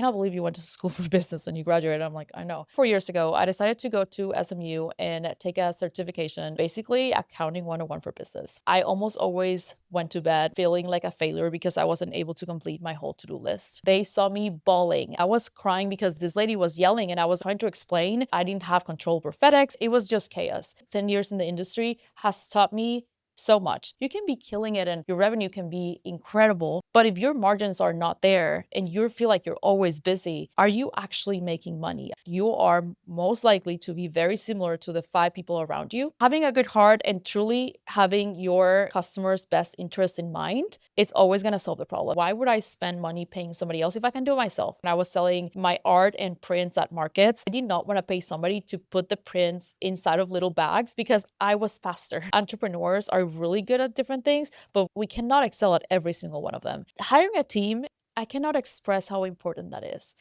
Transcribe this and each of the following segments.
cannot believe you went to school for business and you graduated. I'm like, I know. 4 years ago, I decided to go to SMU and take a certification, basically accounting 101 for business. I almost always went to bed feeling like a failure because I wasn't able to complete my whole to-do list. They saw me bawling. I was crying because this lady was yelling and I was trying to explain I didn't have control over FedEx. It was just chaos. 10 years in the industry has taught me so much. You can be killing it and your revenue can be incredible, but if your margins are not there and you feel like you're always busy, are you actually making money? You are most likely to be very similar to the 5 people around you. Having a good heart and truly having your customers' best interest in mind, it's always going to solve the problem. Why would I spend money paying somebody else if I can do it myself? When I was selling my art and prints at markets, I did not want to pay somebody to put the prints inside of little bags because I was faster. Entrepreneurs are really good at different things, but we cannot excel at every single one of them. Hiring a team, I cannot express how important that is.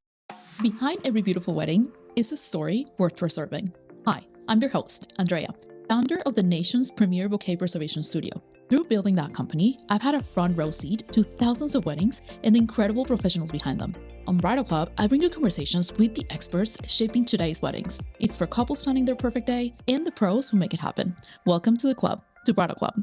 Behind every beautiful wedding is a story worth preserving. Hi, I'm your host, Andrea, founder of the nation's premier bouquet preservation studio. Through building that company, I've had a front row seat to thousands of weddings and the incredible professionals behind them. On Bridal Club, I bring you conversations with the experts shaping today's weddings. It's for couples planning their perfect day and the pros who make it happen. Welcome to the club, to Bridal Club.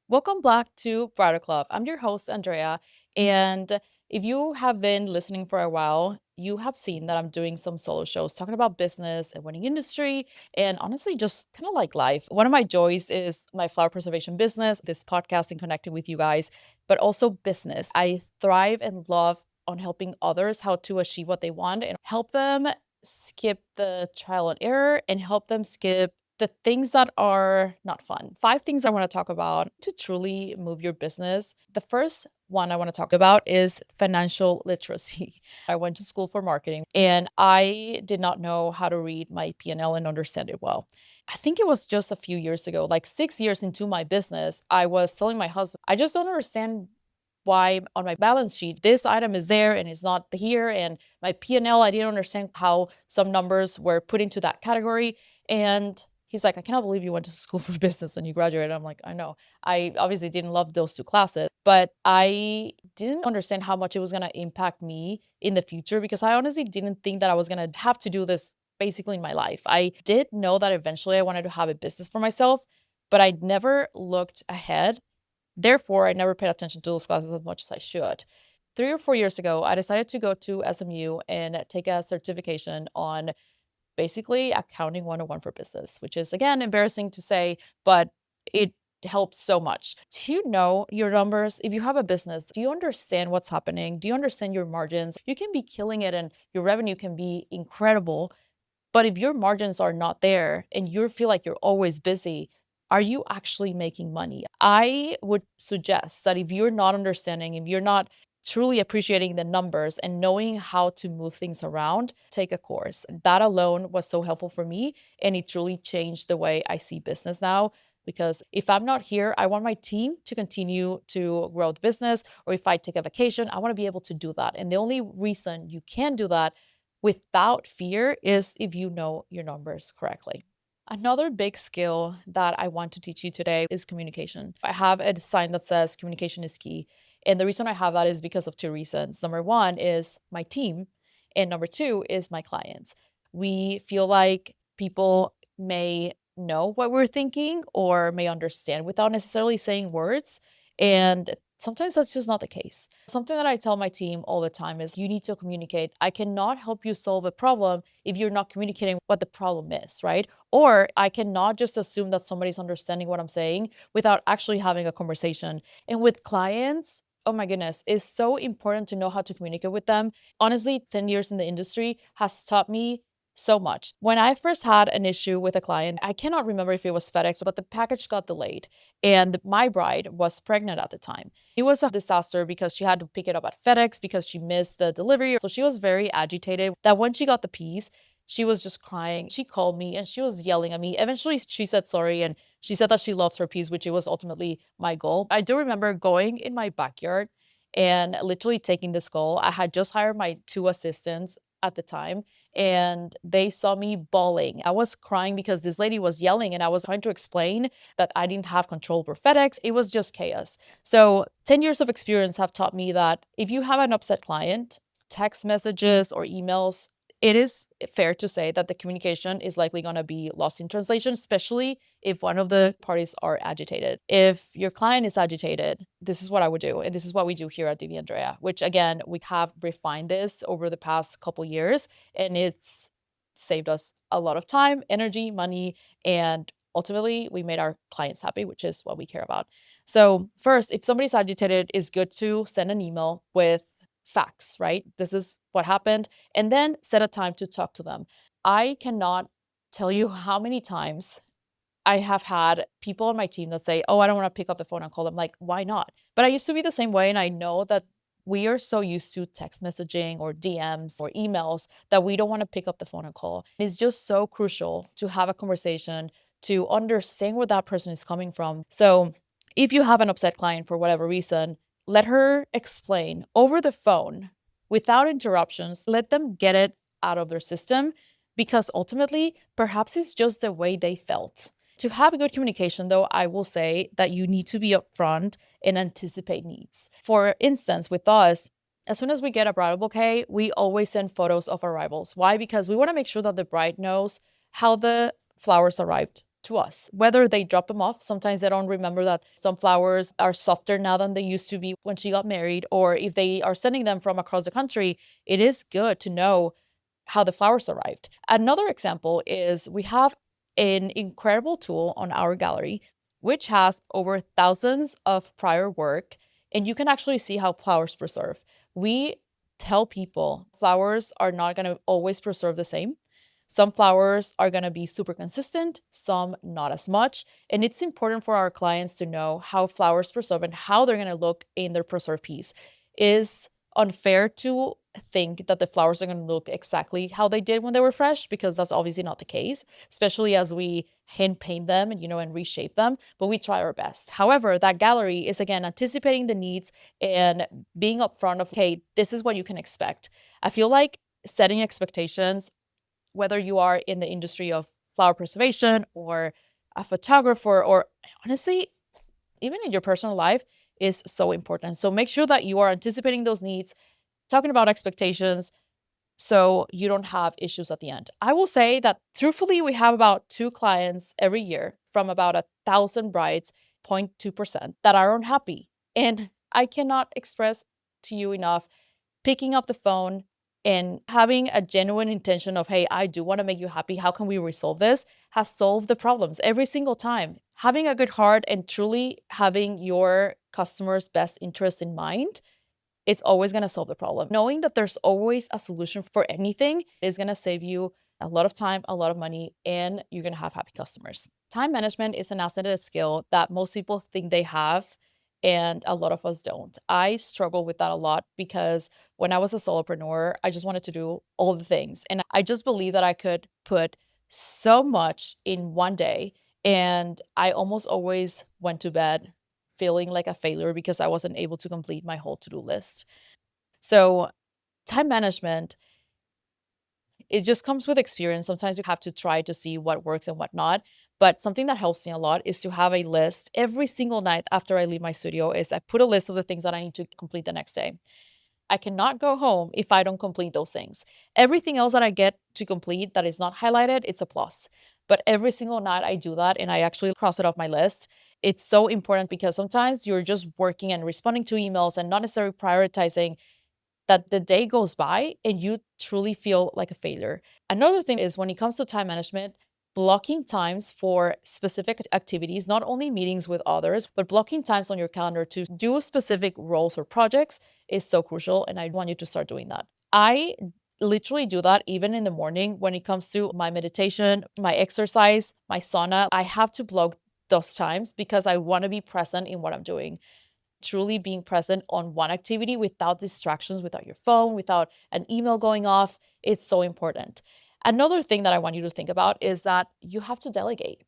Welcome back to Bridal Club. I'm your host, Andrea. And if you have been listening for a while, you have seen that I'm doing some solo shows talking about business and wedding industry, and honestly, just kind of like life. One of my joys is my flower preservation business, this podcast and connecting with you guys, but also business. I thrive and love on helping others how to achieve what they want and help them skip the trial and error and help them skip the things that are not fun. 5 things I want to talk about to truly move your business. The first one I want to talk about is financial literacy. I went to school for marketing and I did not know how to read my P&L and understand it well. I think it was just a few years ago, like 6 years into my business, I was telling my husband, I just don't understand why on my balance sheet this item is there and it's not here, and my P&L, I didn't understand how some numbers were put into that category. And he's like, I cannot believe you went to school for business and you graduated. I'm like, I know. I obviously didn't love those 2 classes, but I didn't understand how much it was going to impact me in the future because I honestly didn't think that I was going to have to do this basically in my life. I did know that eventually I wanted to have a business for myself, but I never looked ahead. Therefore, I never paid attention to those classes as much as I should. 3 or 4 years ago, I decided to go to SMU and take a certification on basically accounting 101 for business, which is again embarrassing to say, but it helps so much. Do you know your numbers? If you have a business, do you understand what's happening? Do you understand your margins? You can be killing it and your revenue can be incredible, but if your margins are not there and you feel like you're always busy, are you actually making money? I would suggest that if you're not understanding, if you're not truly appreciating the numbers and knowing how to move things around, take a course. That alone was so helpful for me. And it truly changed the way I see business now. Because if I'm not here, I want my team to continue to grow the business. Or if I take a vacation, I want to be able to do that. And the only reason you can do that without fear is if you know your numbers correctly. Another big skill that I want to teach you today is communication. I have a sign that says communication is key. And the reason I have that is because of 2 reasons. Number one is my team, and number two is my clients. We feel like people may know what we're thinking or may understand without necessarily saying words. And sometimes that's just not the case. Something that I tell my team all the time is you need to communicate. I cannot help you solve a problem if you're not communicating what the problem is, right? Or I cannot just assume that somebody's understanding what I'm saying without actually having a conversation. And with clients, oh my goodness, it's so important to know how to communicate with them. Honestly, 10 years in the industry has taught me so much. When I first had an issue with a client, I cannot remember if it was FedEx, but the package got delayed. And my bride was pregnant at the time. It was a disaster because she had to pick it up at FedEx because she missed the delivery. So she was very agitated that when she got the piece, she was just crying. She called me and she was yelling at me. Eventually, she said sorry and she said that she loves her piece, which it was ultimately my goal. I do remember going in my backyard and literally taking this call. I had just hired my 2 assistants at the time and they saw me bawling. I was crying because this lady was yelling and I was trying to explain that I didn't have control over FedEx. It was just chaos. So 10 years of experience have taught me that if you have an upset client, text messages or emails, it is fair to say that the communication is likely going to be lost in translation, especially if one of the parties are agitated. If your client is agitated, this is what I would do. And this is what we do here at DBANDREA, which again, we have refined this over the past couple years, and it's saved us a lot of time, energy, money, and ultimately we made our clients happy, which is what we care about. So first, if somebody's agitated, it's good to send an email with facts, right? This is what happened, and then set a time to talk to them. I cannot tell you how many times I have had people on my team that say, "Oh, I don't want to pick up the phone and call them." Like, why not? But I used to be the same way, and I know that we are so used to text messaging or DMs or emails that we don't want to pick up the phone and call. It's just so crucial to have a conversation to understand where that person is coming from. So, if you have an upset client for whatever reason, let her explain over the phone without interruptions. Let them get it out of their system because ultimately, perhaps it's just the way they felt. To have a good communication, though, I will say that you need to be upfront and anticipate needs. For instance, with us, as soon as we get a bridal bouquet, we always send photos of arrivals. Why? Because we want to make sure that the bride knows how the flowers arrived to us, whether they drop them off. Sometimes they don't remember that some flowers are softer now than they used to be when she got married, or if they are sending them from across the country, it is good to know how the flowers arrived. Another example is we have an incredible tool on our gallery, which has over thousands of prior work, and you can actually see how flowers preserve. We tell people flowers are not going to always preserve the same. Some flowers are going to be super consistent, some not as much. And it's important for our clients to know how flowers preserve and how they're going to look in their preserved piece. Is unfair to think that the flowers are going to look exactly how they did when they were fresh, because that's obviously not the case, especially as we hand paint them and and reshape them, but we try our best. However, that gallery is again anticipating the needs and being upfront of, hey, this is what you can expect. I feel like setting expectations, whether you are in the industry of flower preservation or a photographer, or honestly even in your personal life, is so important. So make sure that you are anticipating those needs, talking about expectations, so you don't have issues at the end. I will say that truthfully, we have about 2 clients every year from about 1,000 brides, 0.2%, that are unhappy. And I cannot express to you enough, picking up the phone and having a genuine intention of, hey, I do want to make you happy. How can we resolve this? Has solved the problems every single time. Having a good heart and truly having your customer's best interest in mind, it's always going to solve the problem. Knowing that there's always a solution for anything is going to save you a lot of time, a lot of money, and you're going to have happy customers. Time management is an asset and a skill that most people think they have, and a lot of us don't. I struggle with that a lot because when I was a solopreneur, I just wanted to do all the things. And I just believe that I could put so much in one day. And I almost always went to bed feeling like a failure because I wasn't able to complete my whole to-do list. So, time management, it just comes with experience. Sometimes you have to try to see what works and what not. But something that helps me a lot is to have a list every single night after I leave my studio. Is I put a list of the things that I need to complete the next day. I cannot go home if I don't complete those things. Everything else that I get to complete that is not highlighted, it's a plus. But every single night I do that and I actually cross it off my list. It's so important because sometimes you're just working and responding to emails and not necessarily prioritizing, that the day goes by and you truly feel like a failure. Another thing is when it comes to time management, blocking times for specific activities, not only meetings with others, but blocking times on your calendar to do specific roles or projects is so crucial. And I want you to start doing that. I literally do that even in the morning when it comes to my meditation, my exercise, my sauna. I have to block those times because I want to be present in what I'm doing. Truly being present on one activity without distractions, without your phone, without an email going off. It's so important. Another thing that I want you to think about is that you have to delegate.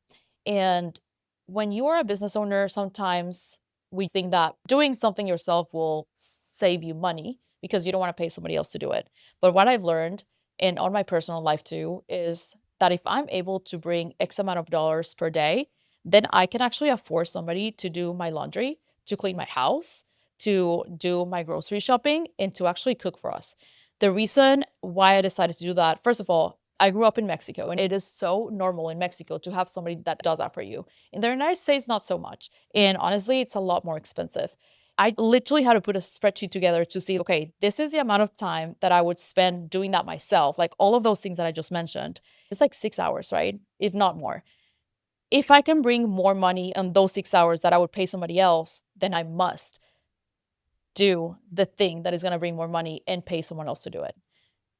And when you are a business owner, sometimes we think that doing something yourself will save you money because you don't want to pay somebody else to do it. But what I've learned, and on my personal life too, is that if I'm able to bring X amount of dollars per day, then I can actually afford somebody to do my laundry, to clean my house, to do my grocery shopping, and to actually cook for us. The reason why I decided to do that, first of all, I grew up in Mexico and it is so normal in Mexico to have somebody that does that for you. In the United States, not so much. And honestly, it's a lot more expensive. I literally had to put a spreadsheet together to see, okay, this is the amount of time that I would spend doing that myself. Like all of those things that I just mentioned. It's like 6 hours, right? If not more. If I can bring more money on those 6 hours that I would pay somebody else, then I must do the thing that is going to bring more money and pay someone else to do it.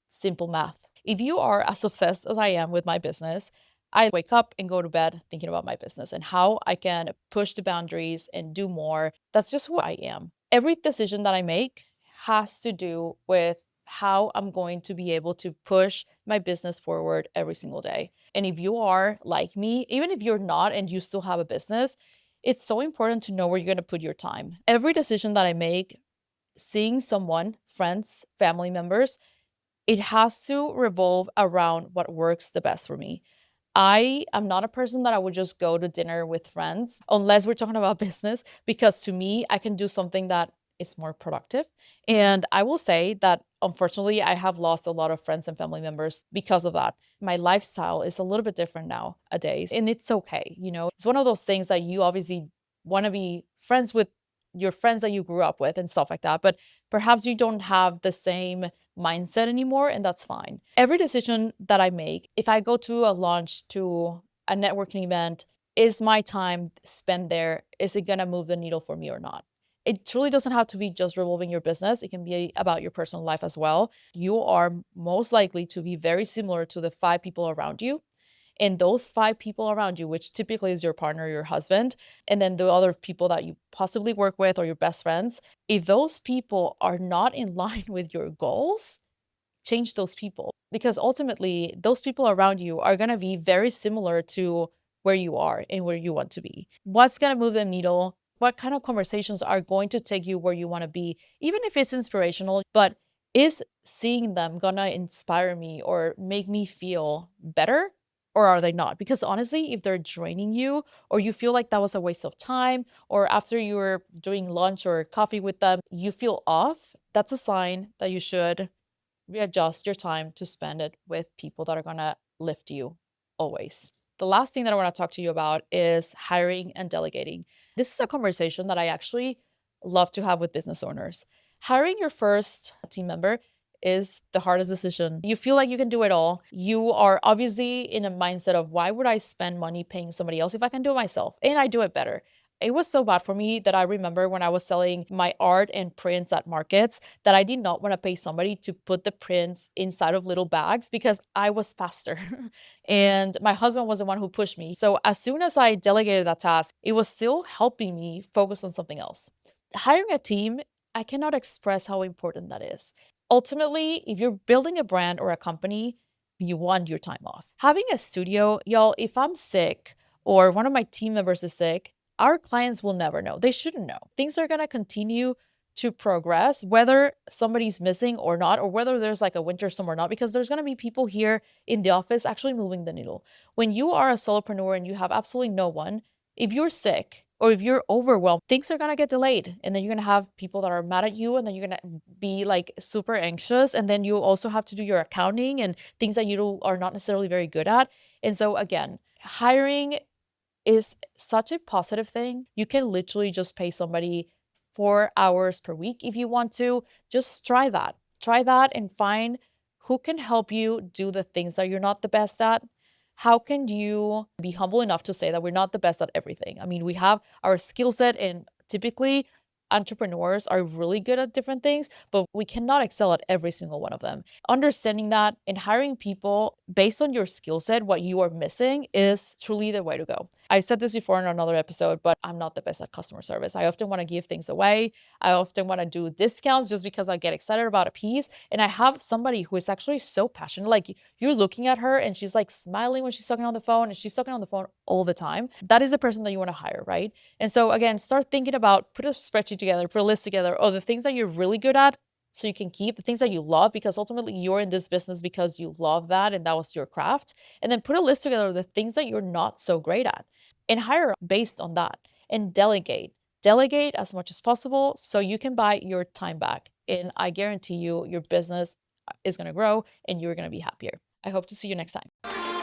Simple math. If you are as obsessed as I am with my business, I wake up and go to bed thinking about my business and how I can push the boundaries and do more. That's just who I am. Every decision that I make has to do with how I'm going to be able to push my business forward every single day. And if you are like me, even if you're not and you still have a business, it's so important to know where you're going to put your time. Every decision that I make, seeing someone, friends, family members, it has to revolve around what works the best for me. I am not a person that I would just go to dinner with friends unless we're talking about business, because to me, I can do something that is more productive. And I will say that unfortunately, I have lost a lot of friends and family members because of that. My lifestyle is a little bit different nowadays, and it's okay. It's one of those things that you obviously want to be friends with your friends that you grew up with and stuff like that. But perhaps you don't have the same mindset anymore, and that's fine. Every decision that I make, if I go to a lunch, to a networking event, is my time spent there, is it going to move the needle for me or not? It truly doesn't have to be just revolving your business. It can be about your personal life as well. You are most likely to be very similar to the 5 people around you. And those 5 people around you, which typically is your partner, your husband, and then the other people that you possibly work with or your best friends, if those people are not in line with your goals, change those people, because ultimately those people around you are going to be very similar to where you are and where you want to be. What's going to move the needle? What kind of conversations are going to take you where you want to be, even if it's inspirational, but is seeing them going to inspire me or make me feel better, or are they not? Because honestly, if they're draining you, or you feel like that was a waste of time, or after you were doing lunch or coffee with them, you feel off, that's a sign that you should readjust your time to spend it with people that are going to lift you always. The last thing that I want to talk to you about is hiring and delegating. This is a conversation that I actually love to have with business owners. Hiring your first team member is the hardest decision. You feel like you can do it all. You are obviously in a mindset of, why would I spend money paying somebody else if I can do it myself and I do it better? It was so bad for me that I remember when I was selling my art and prints at markets, that I did not want to pay somebody to put the prints inside of little bags because I was faster. And my husband was the one who pushed me. So as soon as I delegated that task, it was still helping me focus on something else. Hiring a team, I cannot express how important that is. Ultimately, if you're building a brand or a company, you want your time off. Having a studio, y'all, if I'm sick or one of my team members is sick, our clients will never know. They shouldn't know. Things are going to continue to progress, whether somebody's missing or not, or whether there's like a winter storm or not, because there's going to be people here in the office actually moving the needle. When you are a solopreneur and you have absolutely no one, if you're sick or if you're overwhelmed, things are going to get delayed. And then you're going to have people that are mad at you, and then you're going to be like super anxious. And then you also have to do your accounting and things that are not necessarily very good at. And so again, hiring is such a positive thing. You can literally just pay somebody 4 hours per week if you want to. Just try that. Try that and find who can help you do the things that you're not the best at. How can you be humble enough to say that we're not the best at everything? I mean, we have our skill set, and typically entrepreneurs are really good at different things, but we cannot excel at every single one of them. Understanding that and hiring people based on your skill set, what you are missing, is truly the way to go. I said this before in another episode, but I'm not the best at customer service. I often want to give things away. I often want to do discounts just because I get excited about a piece. And I have somebody who is actually so passionate. Like, you're looking at her and she's like smiling when she's talking on the phone, and she's talking on the phone all the time. That is the person that you want to hire, right? And so again, start thinking about, put a spreadsheet together, put a list together of the things that you're really good at, so you can keep the things that you love, because ultimately you're in this business because you love that and that was your craft. And then put a list together of the things that you're not so great at and hire based on that, and delegate. Delegate as much as possible so you can buy your time back. And I guarantee you, your business is going to grow and you're going to be happier. I hope to see you next time.